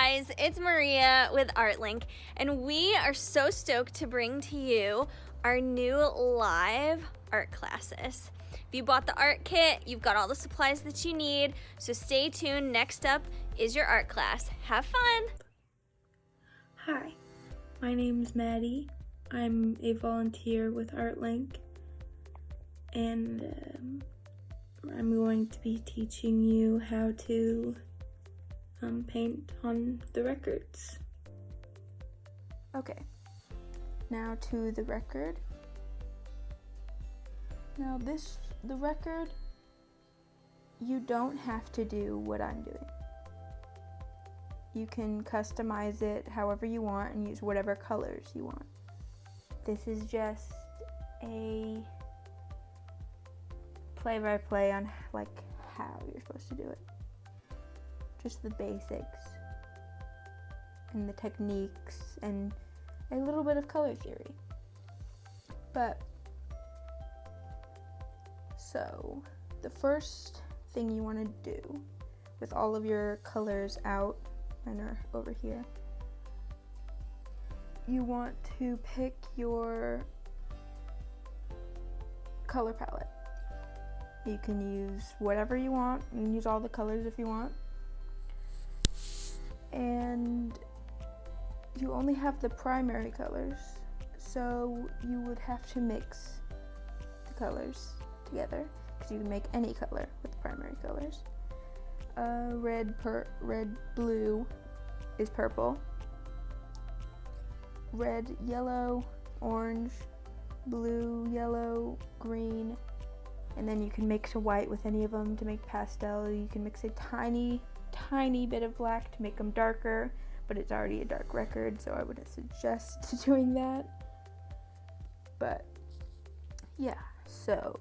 guys, it's Maria with ArtLink, and we are so stoked to bring to you our new live art classes. If you bought the art kit, you've got all the supplies that you need, so stay tuned. Next up is your art class. Have fun! Hi, my name's Mattie. I'm a volunteer with ArtLink, and I'm going to be teaching you how to paint on the records. Okay, now to the record. Now the record, you don't have to do what I'm doing. You can customize it however you want and use whatever colors you want. This is just a play-by-play on like how you're supposed to do it. Just the basics and the techniques and a little bit of color theory. But so the first thing you want to do with all of your colors out and are over here, you want to pick your color palette. You can use whatever you want. You can use all the colors if you want. And you only have the primary colors, so you would have to mix the colors together, because you can make any color with the primary colors. Blue is purple. Red, yellow, orange, blue, yellow, green, and then you can mix a white with any of them to make pastel. You can mix a tiny bit of black to make them darker, but it's already a dark record, so I wouldn't suggest doing that. But yeah, so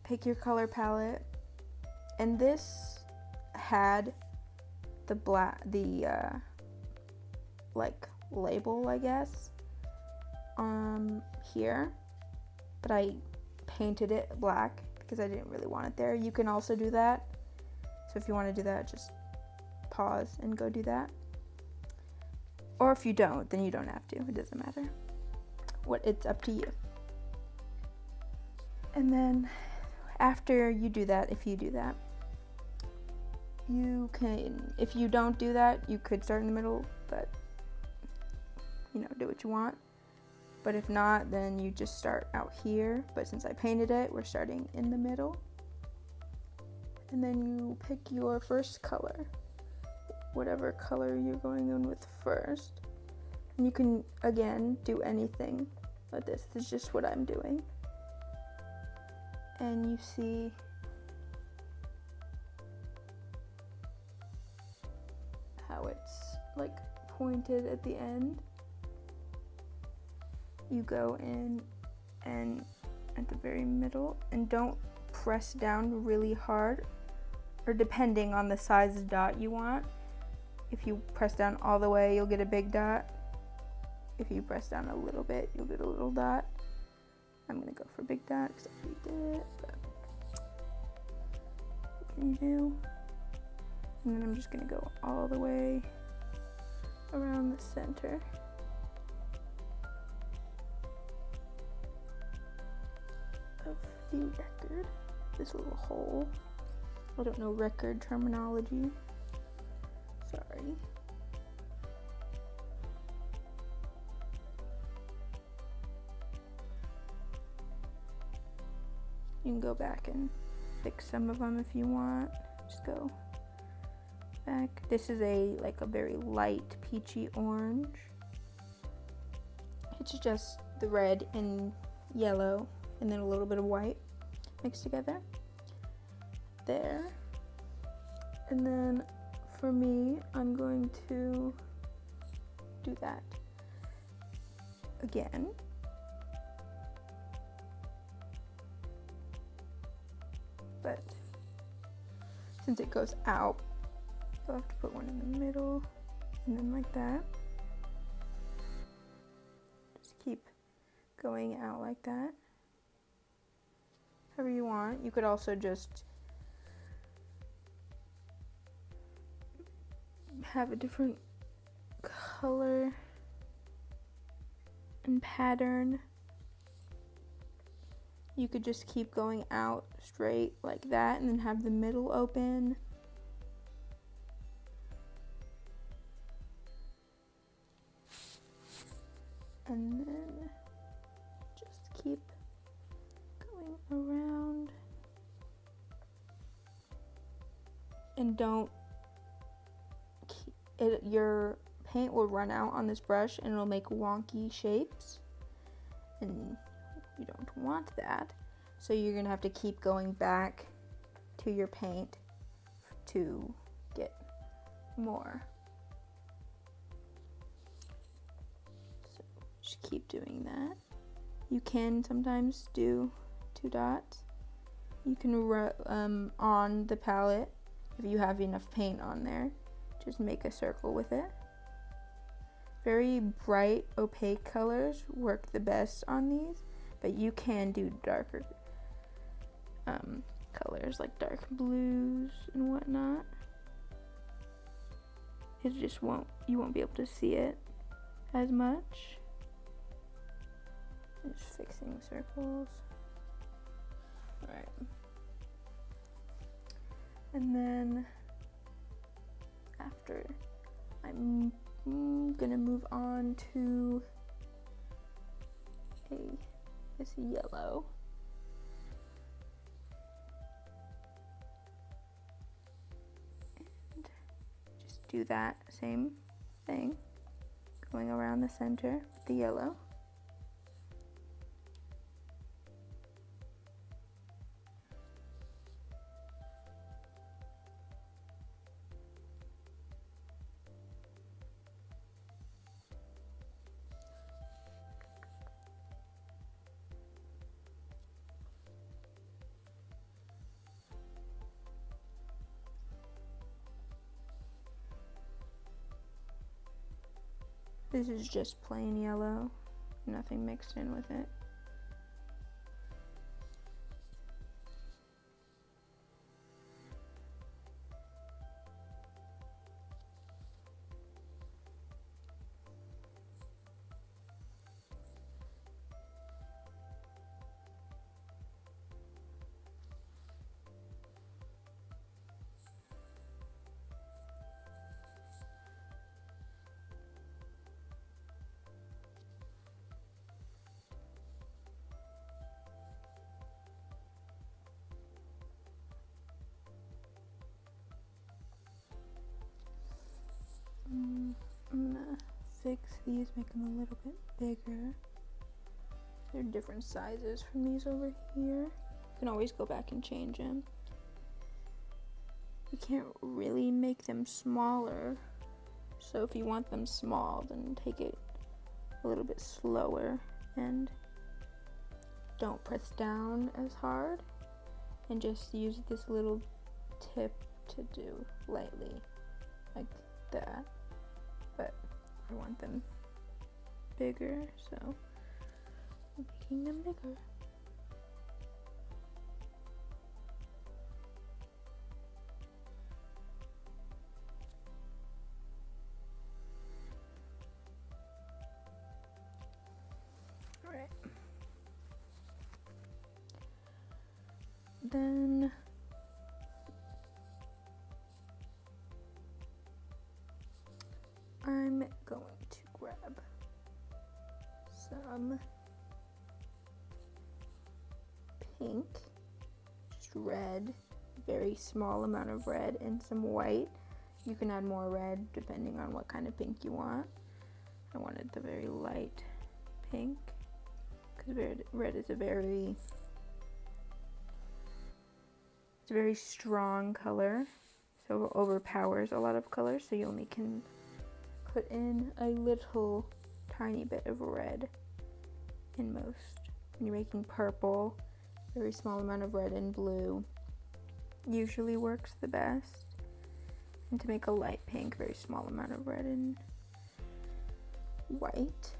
pick your color palette, and this had the like label, I guess, here, but I painted it black because I didn't really want it there. You can also do that, so if you want to do that, just pause and go do that. Or if you don't, then you don't have to. It doesn't matter. It's up to you. And then after you do that, if you do that, you can, if you don't do that, you could start in the middle, but do what you want. But if not, then you just start out here. But since I painted it, we're starting in the middle. And then you pick your first color, whatever color you're going in with first. And you can, again, do anything like this. This is just what I'm doing. And you see how it's like pointed at the end. You go in and at the very middle, and don't press down really hard, or depending on the size of dot you want. If you press down all the way, you'll get a big dot. If you press down a little bit, you'll get a little dot. I'm gonna go for big dot because I already did it, but what can you do? And then I'm just gonna go all the way around the center. Of the record, this little hole. I don't know record terminology. Sorry. You can go back and fix some of them if you want. Just go back. This is a very light peachy orange. It's just the red and yellow and then a little bit of white mixed together. There. And then for me, I'm going to do that again. But since it goes out, you'll have to put one in the middle and then like that. Just keep going out like that. However you want. You could also just have a different color and pattern, you could just keep going out straight like that and then have the middle open. And then just keep going around. And don't your paint will run out on this brush and it'll make wonky shapes, and you don't want that. So you're gonna have to keep going back to your paint to get more. So just keep doing that. You can sometimes do 2 dots. You can on the palette, if you have enough paint on there, just make a circle with it. Very bright, opaque colors work the best on these, but you can do darker colors like dark blues and whatnot. It just you won't be able to see it as much. Just fixing circles. All right. And then after, I'm gonna move on to this yellow. And just do that same thing, going around the center with the yellow. This is just plain yellow, nothing mixed in with it. I'm gonna fix these, make them a little bit bigger. They're different sizes from these over here. You can always go back and change them. You can't really make them smaller, so if you want them small, then take it a little bit slower and don't press down as hard, and just use this little tip to do lightly like that. But I want them bigger, so I'm making them bigger. All right. Then I'm going to grab some pink, just red, very small amount of red, and some white. You can add more red depending on what kind of pink you want. I wanted the very light pink because red is a very strong color, so it overpowers a lot of colors, so you only can put in a little tiny bit of red in most. When you're making purple, very small amount of red and blue usually works the best. And to make a light pink, very small amount of red and white.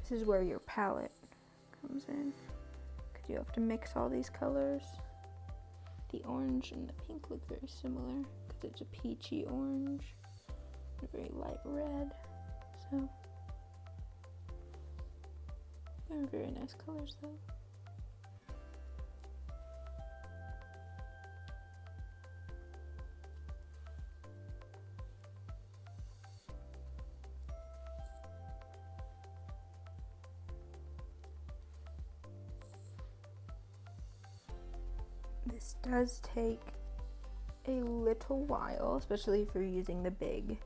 This is where your palette comes in, because you have to mix all these colors. The orange and the pink look very similar because it's a peachy orange and a very light red. So they're very nice colors though. This does take a little while, especially if you're using the big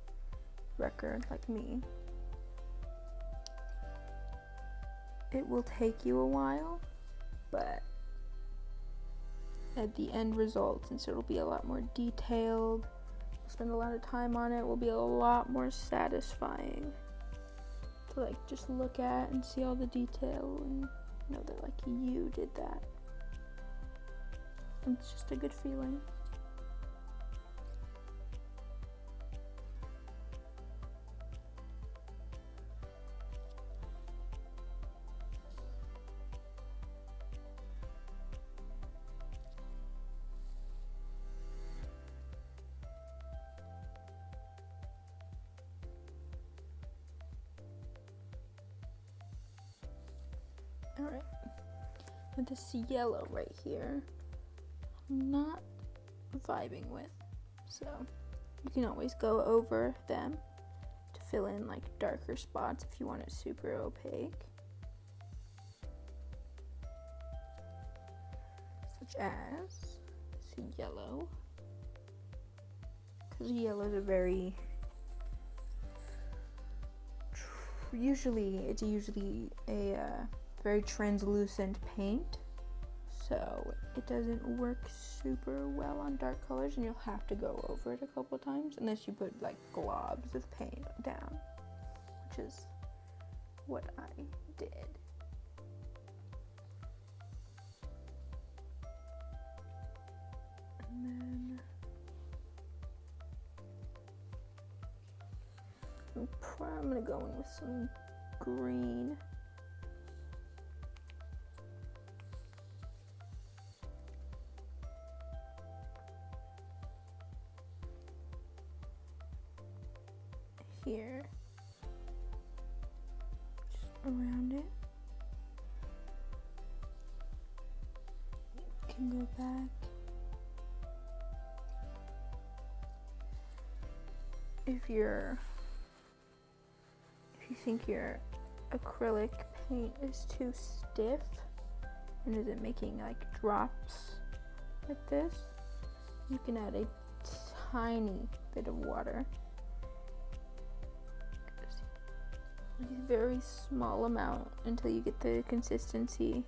record like me. It will take you a while, but at the end result, since it'll be a lot more detailed, you'll spend a lot of time on it, will be a lot more satisfying to like just look at and see all the detail and know that like you did that. It's just a good feeling. Alright, with this yellow right here, I'm not vibing with, so you can always go over them to fill in like darker spots if you want it super opaque, such as this yellow, because yellows are very usually a very translucent paint, so it doesn't work super well on dark colors, and you'll have to go over it a couple times unless you put like globs of paint down, which is what I did. And then I'm gonna go in with some green. Here, just around it. You can go back. If you think your acrylic paint is too stiff and isn't making like drops like this, you can add a tiny bit of water. A very small amount until you get the consistency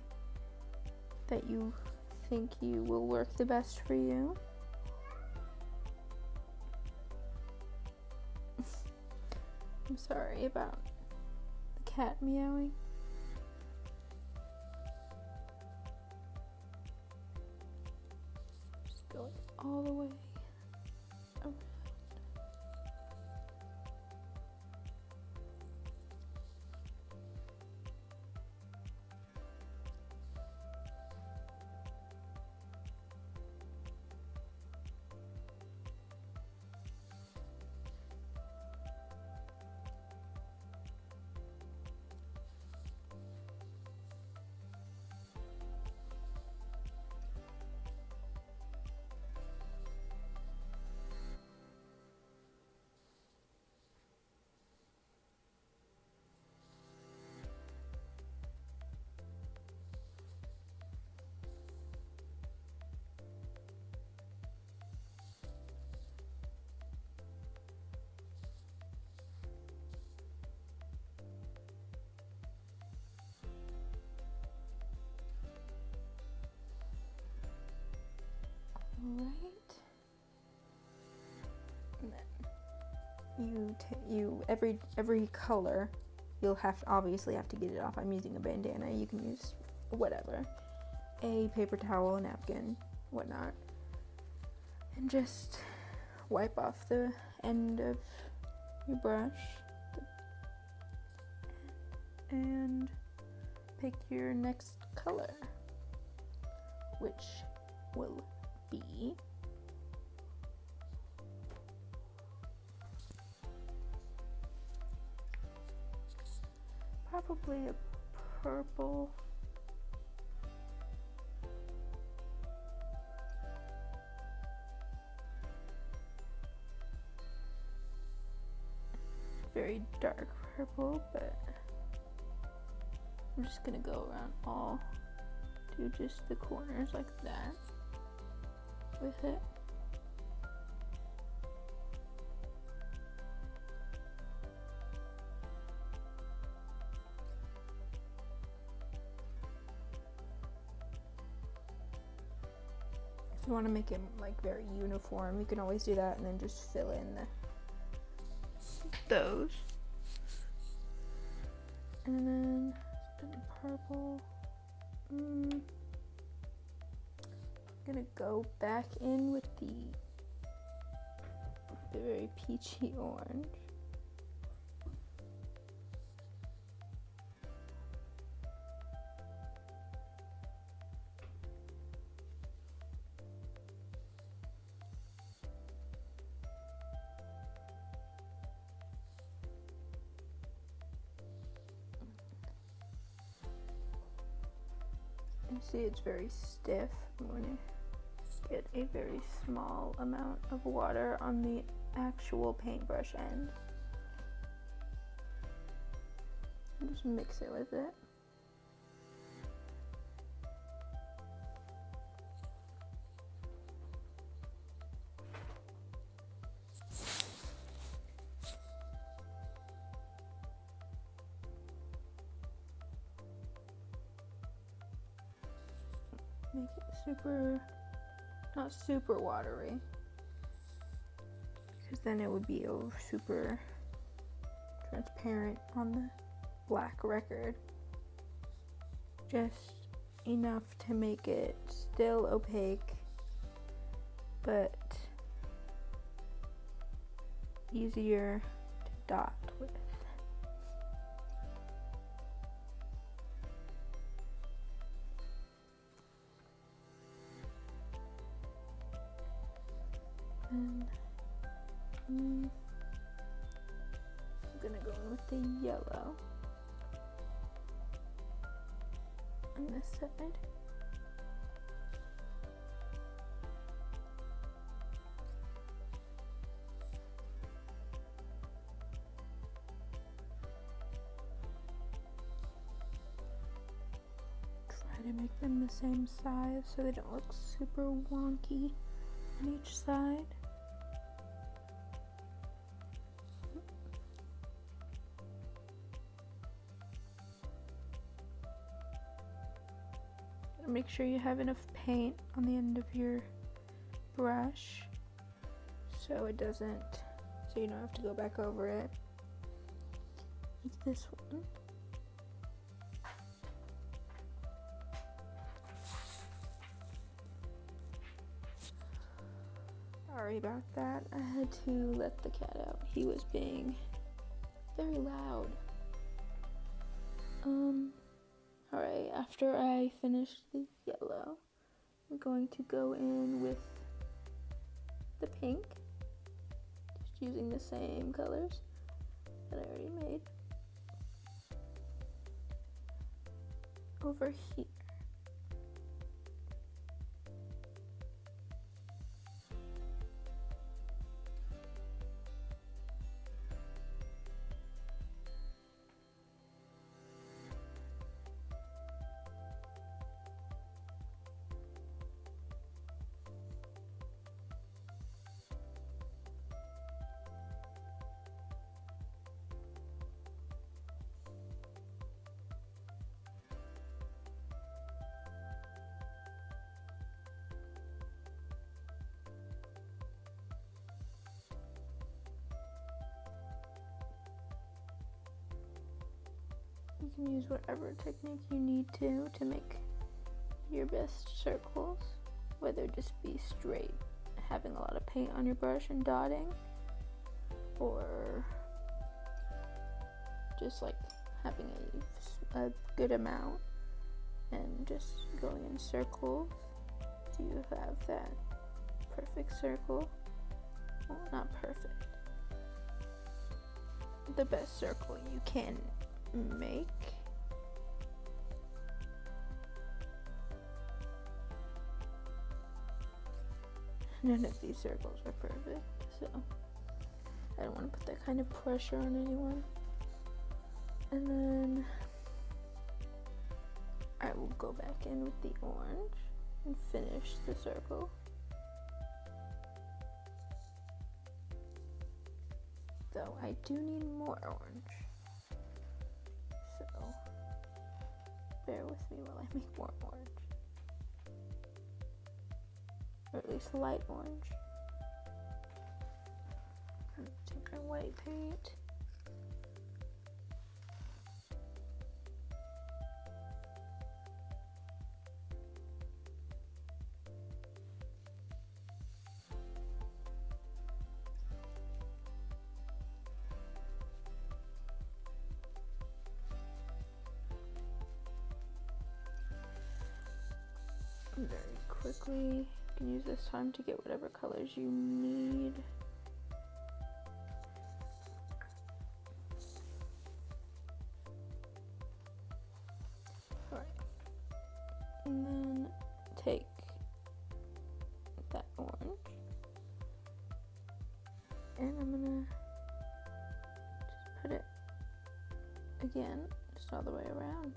that you think you will work the best for you. I'm sorry about the cat meowing. Just going all the way around. Right, and then you every color you'll obviously have to get it off. I'm using a bandana. You can use whatever, a paper towel, a napkin, whatnot, and just wipe off the end of your brush and pick your next color, which will be probably a purple. Very dark purple, but I'm just gonna go around all, do just the corners like that with it. If you want to make it like very uniform, you can always do that and then just fill in those. And then purple. I'm gonna go back in with the very peachy orange. You see it's very stiff. I'm going to get a very small amount of water on the actual paintbrush end. And just mix it with it. Make it not super watery, because then it would be super transparent on the black record. Just enough to make it still opaque, but easier to dot with. And I'm gonna go in with the yellow on this side. Try to make them the same size so they don't look super wonky on each side. Make sure you have enough paint on the end of your brush so it doesn't, so you don't have to go back over it. Like this one. Sorry about that. I had to let the cat out. He was being very loud. Alright, after I finish the yellow, I'm going to go in with the pink, just using the same colors that I already made. Over here. You can use whatever technique you need to make your best circles, whether just be straight, having a lot of paint on your brush and dotting, or just like having a good amount and just going in circles. Do you have that perfect circle? Well, not perfect. The best circle you can make. None of these circles are perfect, so I don't want to put that kind of pressure on anyone. And then I will go back in with the orange and finish the circle. Though I do need more orange, so bear with me while I make more orange, or at least light orange. I'm gonna take my white paint. Very quickly, you can use this time to get whatever colors you need. Alright, and then take that orange, and I'm gonna just put it again, just all the way around.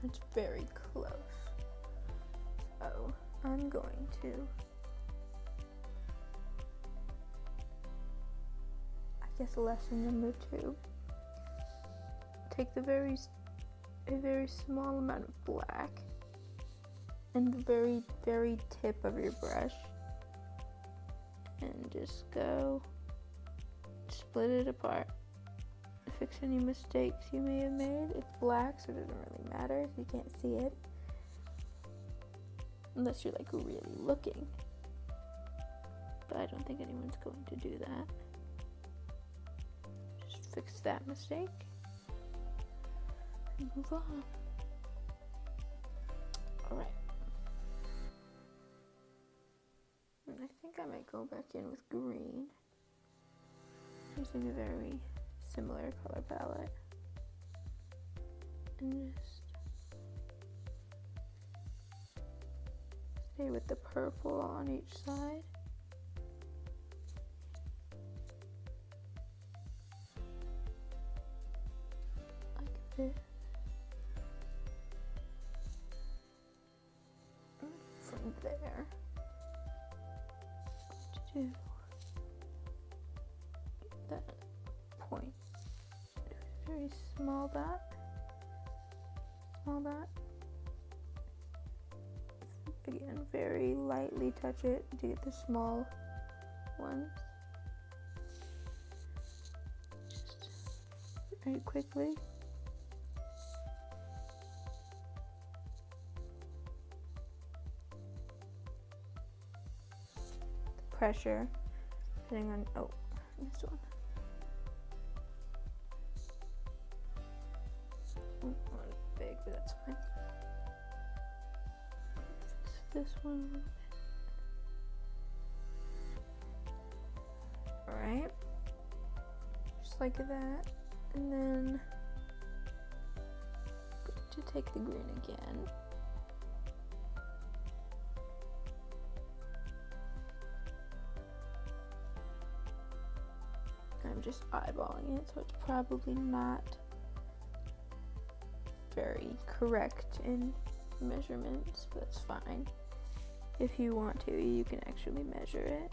It's very close. So I'm going to, I guess, lesson number 2. Take a very small amount of black and the very tip of your brush, and just go split it apart. Fix any mistakes you may have made. It's black, so it doesn't really matter if you can't see it, unless you're like really looking, but I don't think anyone's going to do that. Just fix that mistake and move on. Alright, and I think I might go back in with green, using a very similar color palette, and just stay with the purple on each side. Like this. And from there, to do that point. Very small dot. Again, very lightly touch it to get the small ones. Just very quickly. The pressure, depending on, this one. Not big, but that's fine. Fix this one a little bit. Alright. Just like that. And then to take the green again. I'm just eyeballing it, so it's probably not very correct in measurements, but that's fine. If you want to, you can actually measure it.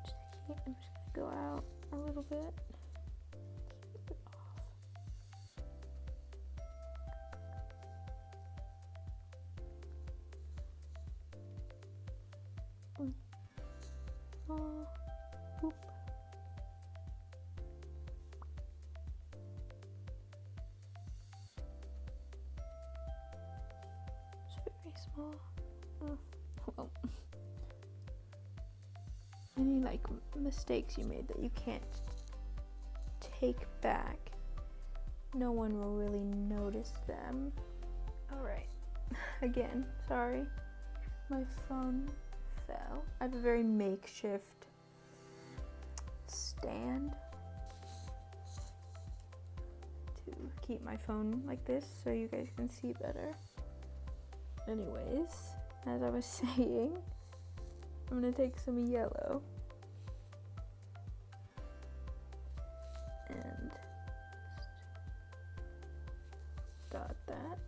Just I'm just gonna go out a little bit. A bit off. Oh, boop. It's very small. Oh, well. Any like mistakes you made that you can't take back, no one will really notice them. Alright, again, sorry, my phone fell. I have a very makeshift stand to keep my phone like this so you guys can see better. Anyways, as I was saying, I'm gonna take some yellow and just dot that.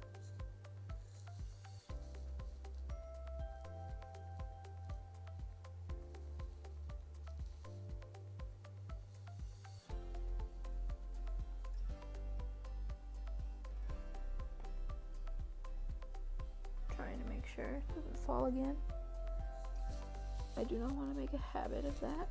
Trying to make sure it doesn't fall again. I do not want to make a habit of that.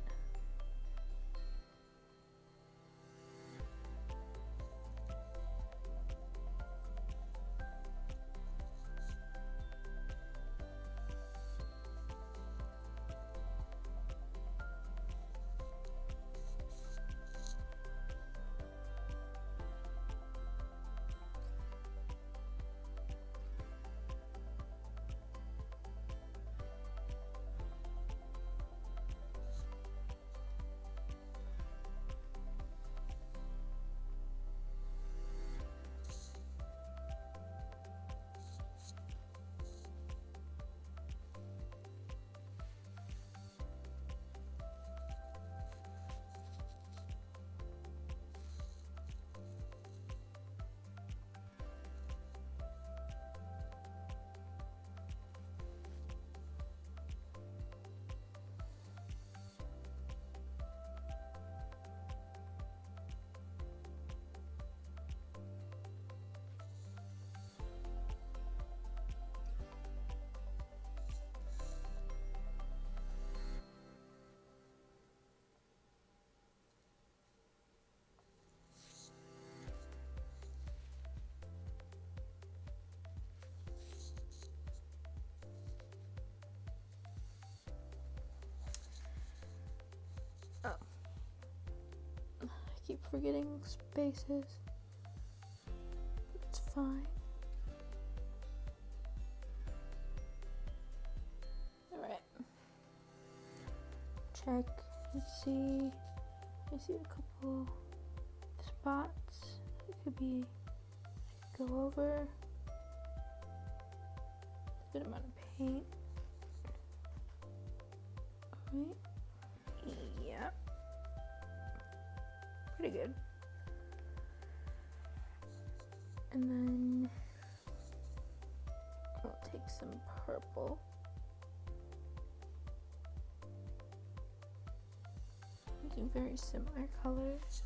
Oh. I keep forgetting spaces. It's fine. Alright. Check and see. I see a couple spots. It could be go over. A good amount of paint. Alright. Yeah. Pretty good. And then we'll take some purple. Using very similar colors.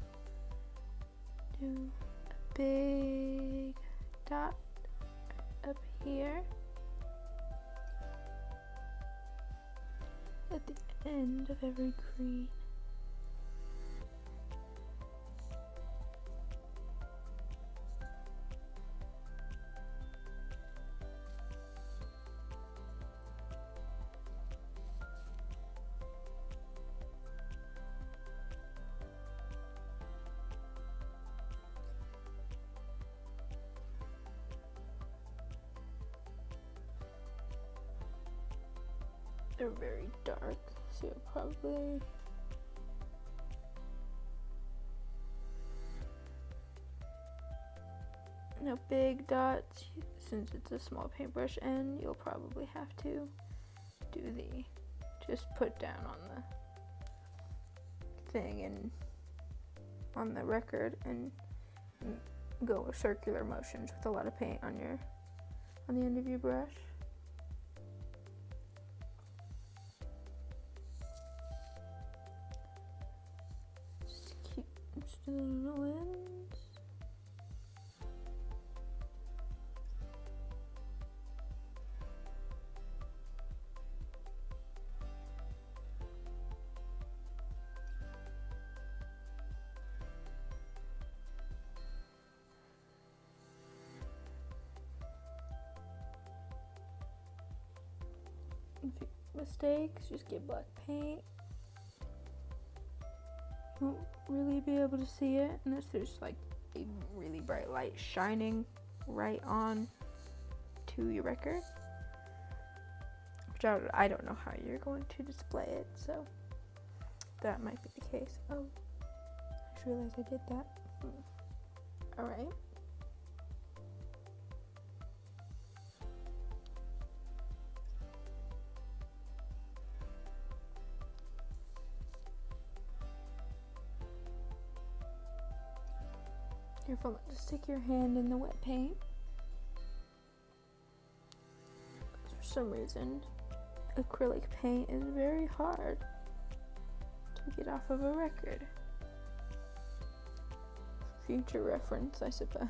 Do a big dot up here. At the end of every green. They're very dark, so you'll probably no big dots. Since it's a small paintbrush and you'll probably have to do the just put down on the thing and on the record and go with circular motions with a lot of paint on the end of your brush. little lens. If you make mistakes, just get black paint. You won't really be able to see it unless there's like a really bright light shining right on to your record. Which I don't know how you're going to display it, so that might be the case. Oh, I just realized I did that. Alright. Careful not to stick your hand in the wet paint. For some reason, acrylic paint is very hard to get off of a record. Future reference, I suppose.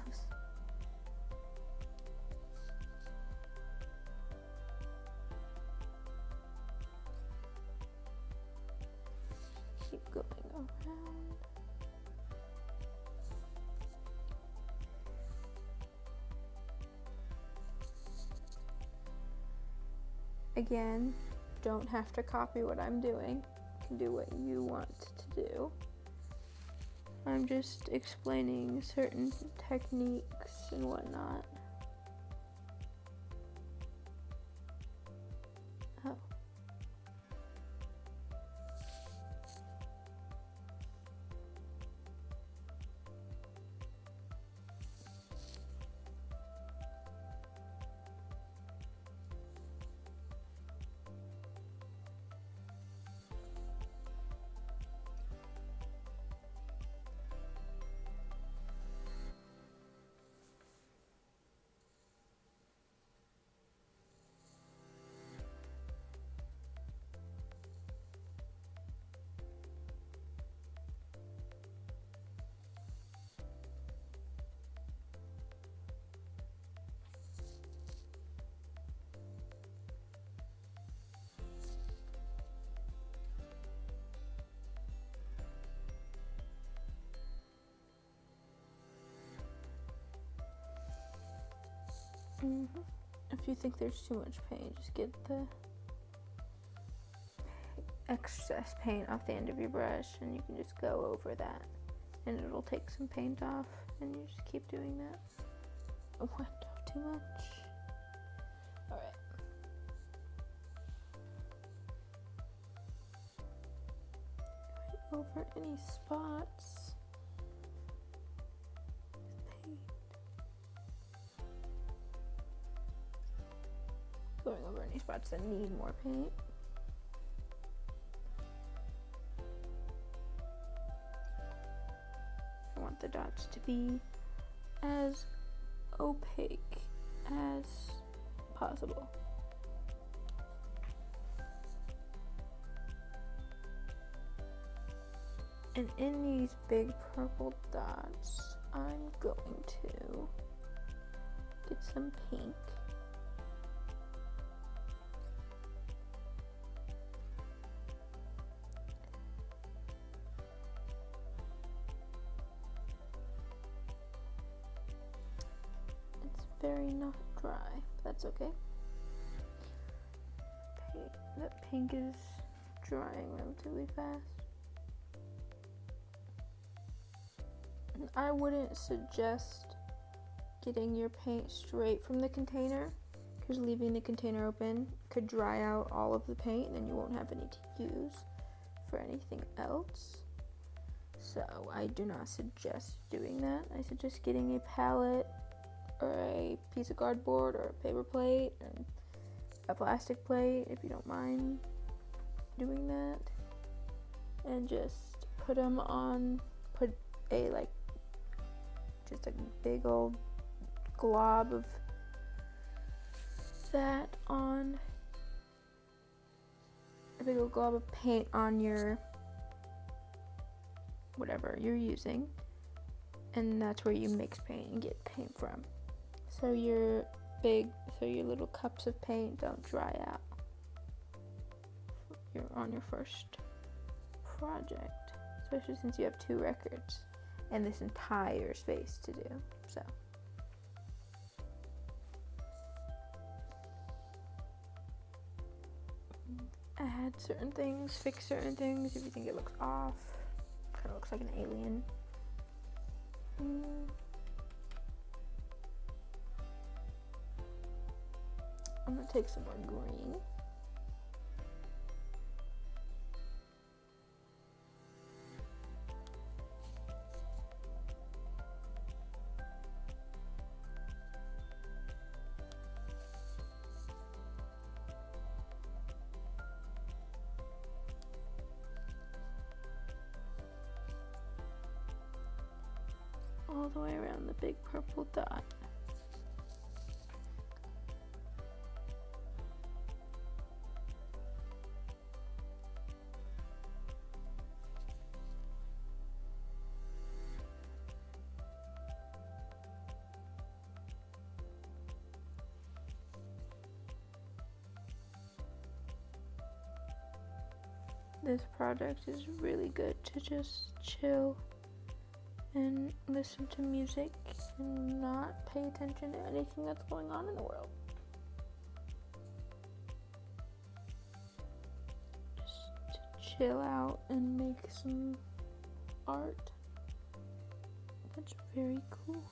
Keep going around. Again, don't have to copy what I'm doing. You can do what you want to do. I'm just explaining certain techniques and whatnot. Oh. If you think there's too much paint, just get the excess paint off the end of your brush and you can just go over that and it'll take some paint off, and you just keep doing that. Oh, I don't too much. Alright. Over any spots with paint. Going over any spots that need more paint. I want the dots to be as opaque as possible. And in these big purple dots, I'm going to get some pink. Very not dry, but that's okay. That pink is drying relatively fast. And I wouldn't suggest getting your paint straight from the container, because leaving the container open could dry out all of the paint and then you won't have any to use for anything else. So I do not suggest doing that. I suggest getting a palette or a piece of cardboard or a paper plate and a plastic plate, if you don't mind doing that, and just put a just a big old glob of that on a big old glob of paint on your whatever you're using, and that's where you mix paint and get paint from. So your little cups of paint don't dry out. You're on your first project, especially since you have 2 records and this entire space to do. So add certain things, fix certain things if you think it looks off. Kind of looks like an alien. I'm gonna take some more green. All the way around the big purple dot. This project is really good to just chill and listen to music and not pay attention to anything that's going on in the world. Just to chill out and make some art. That's very cool.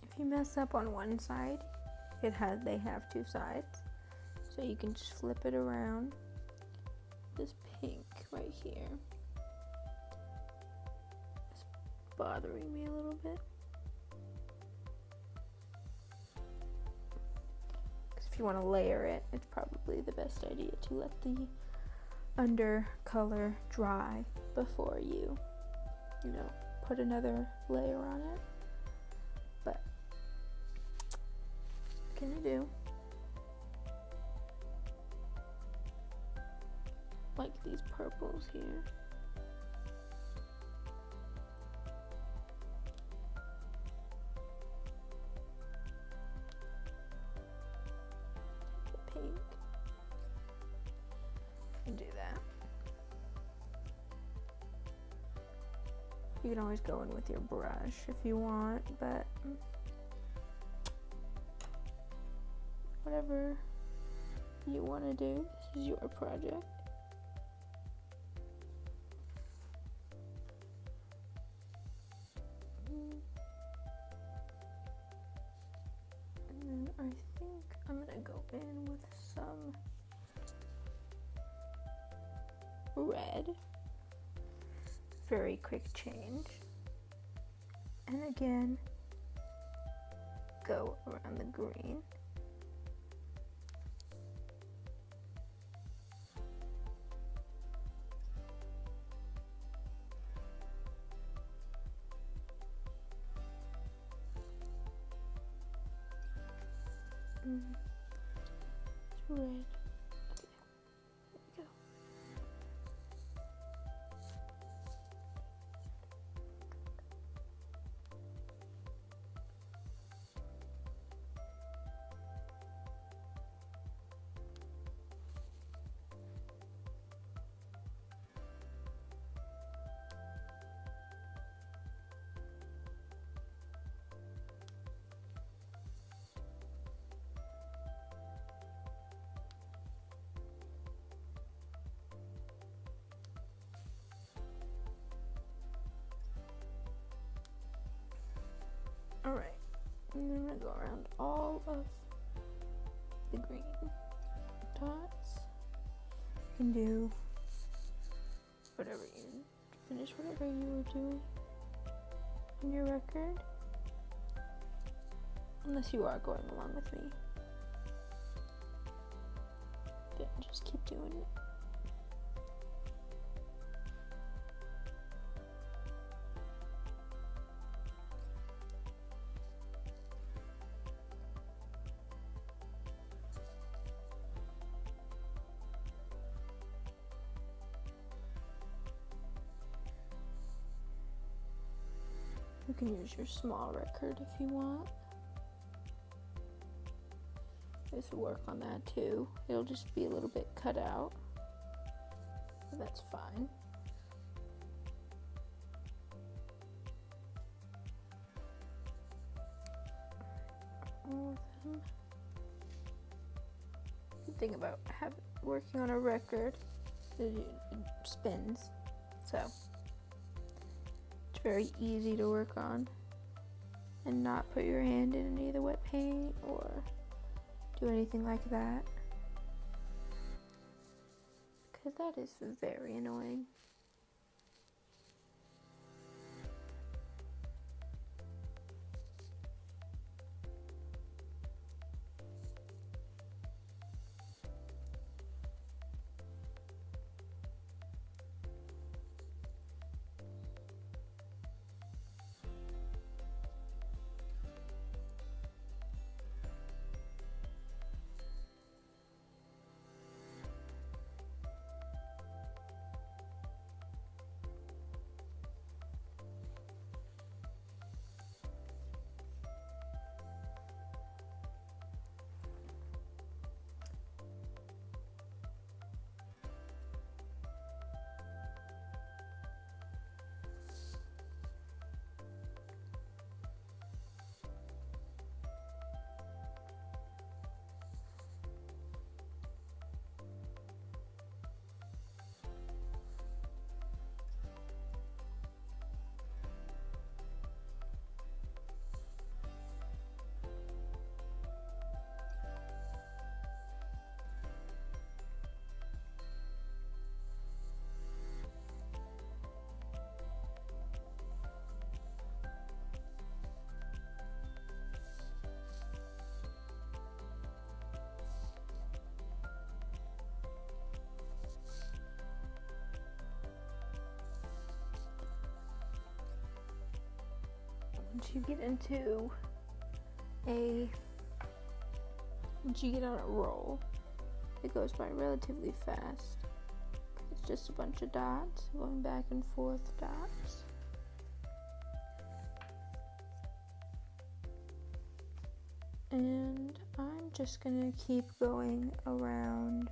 If you mess up on one side, they have 2 sides, so you can just flip it around. This pink right here is bothering me a little bit. Because if you want to layer it, it's probably the best idea to let the undercolor dry before you put another layer on it. But what can you do? Like these purples here. The pink. And do that. You can always go in with your brush if you want, but whatever you want to do, this is your project. And then I think I'm gonna go in with some red. Very quick change. And again, go around the green. It's red. Okay, there we go. And then I'm gonna go around all of the green dots. You can do finish whatever you were doing on your record. Unless you are going along with me. Then just keep doing it. You can use your small record if you want. This will work on that too. It'll just be a little bit cut out, but that's fine. All of them. The thing about working on a record is it spins, so it's very easy to work on and not put your hand in any of the wet paint or do anything like that, because that is very annoying. Once you get on a roll, it goes by relatively fast. It's just a bunch of dots, going back and forth dots. And I'm just gonna keep going around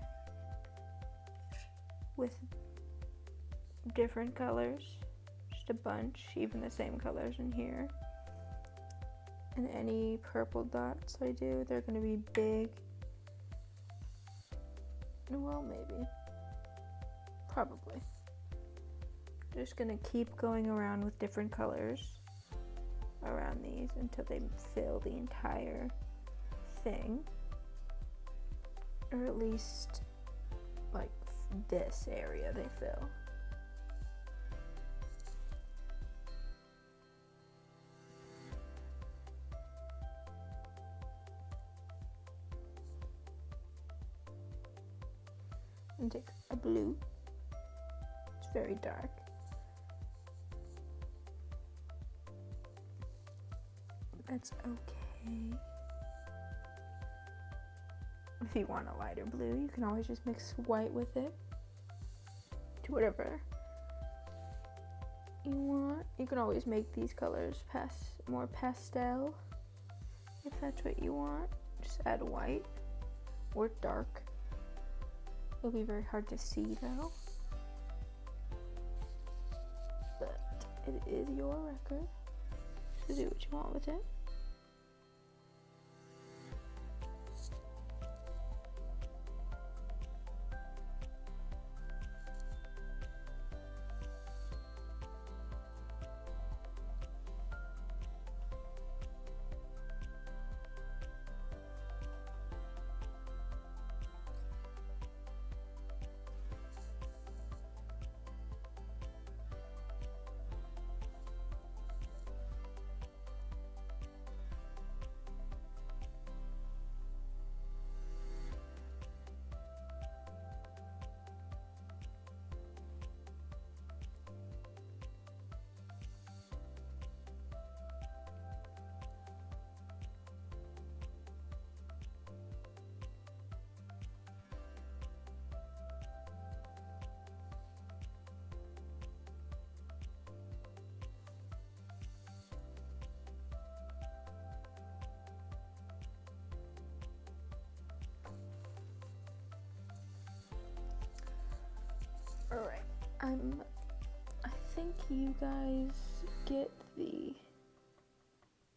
with different colors, just a bunch, even the same colors in here. And any purple dots I do, they're gonna be big. Well, maybe. Probably. Just gonna keep going around with different colors around these until they fill the entire thing. Or at least, like, this area they fill. And take a blue. It's very dark. That's okay. If you want a lighter blue, you can always just mix white with it to whatever you want. You can always make these colors more pastel if that's what you want. Just add white or dark. It'll be very hard to see though, but it is your record, so do what you want with it. I think you guys get the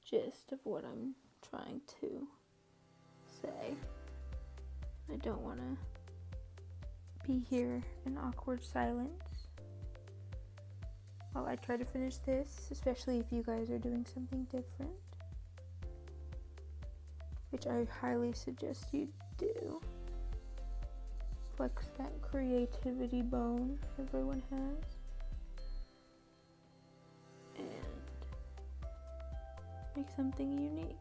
gist of what I'm trying to say. I don't want to be here in awkward silence while I try to finish this, especially if you guys are doing something different, which I highly suggest you do. Flex that creativity bone everyone has. And make something unique.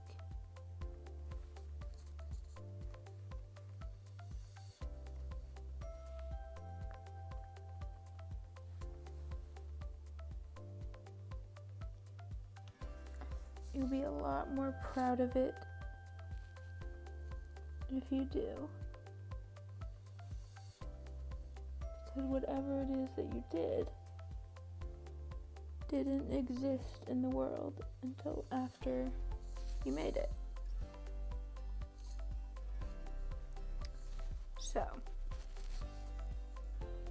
You'll be a lot more proud of it if you do. Because whatever it is that you didn't exist in the world until after you made it. So,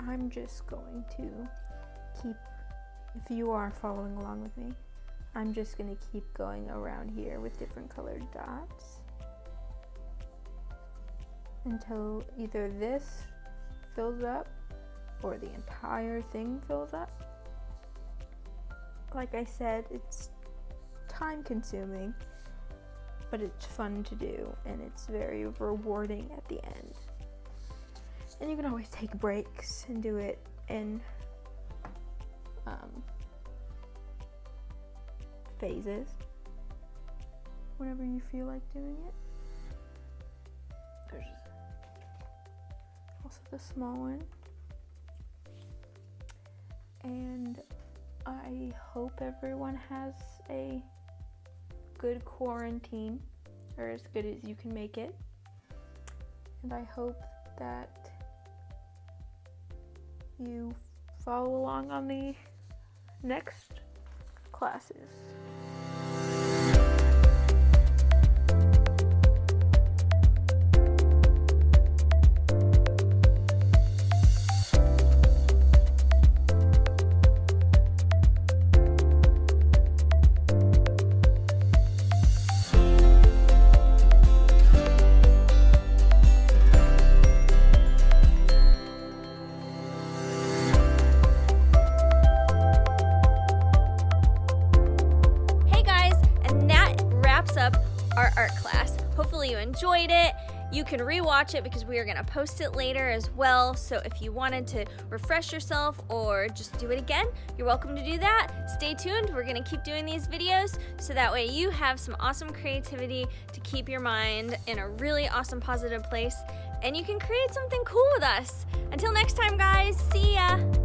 I'm just going to keep, if you are following along with me, I'm just going to keep going around here with different colored dots until either this fills up or the entire thing fills up. Like I said, it's time consuming, but it's fun to do and it's very rewarding at the end. And you can always take breaks and do it in phases whenever you feel like doing it. There's also the small one. And I hope everyone has a good quarantine, or as good as you can make it. And I hope that you follow along on the next classes. Up our art class. Hopefully you enjoyed it. You can rewatch it because we are going to post it later as well. So if you wanted to refresh yourself or just do it again, you're welcome to do that. Stay tuned. We're going to keep doing these videos so that way you have some awesome creativity to keep your mind in a really awesome positive place and you can create something cool with us. Until next time, guys. See ya.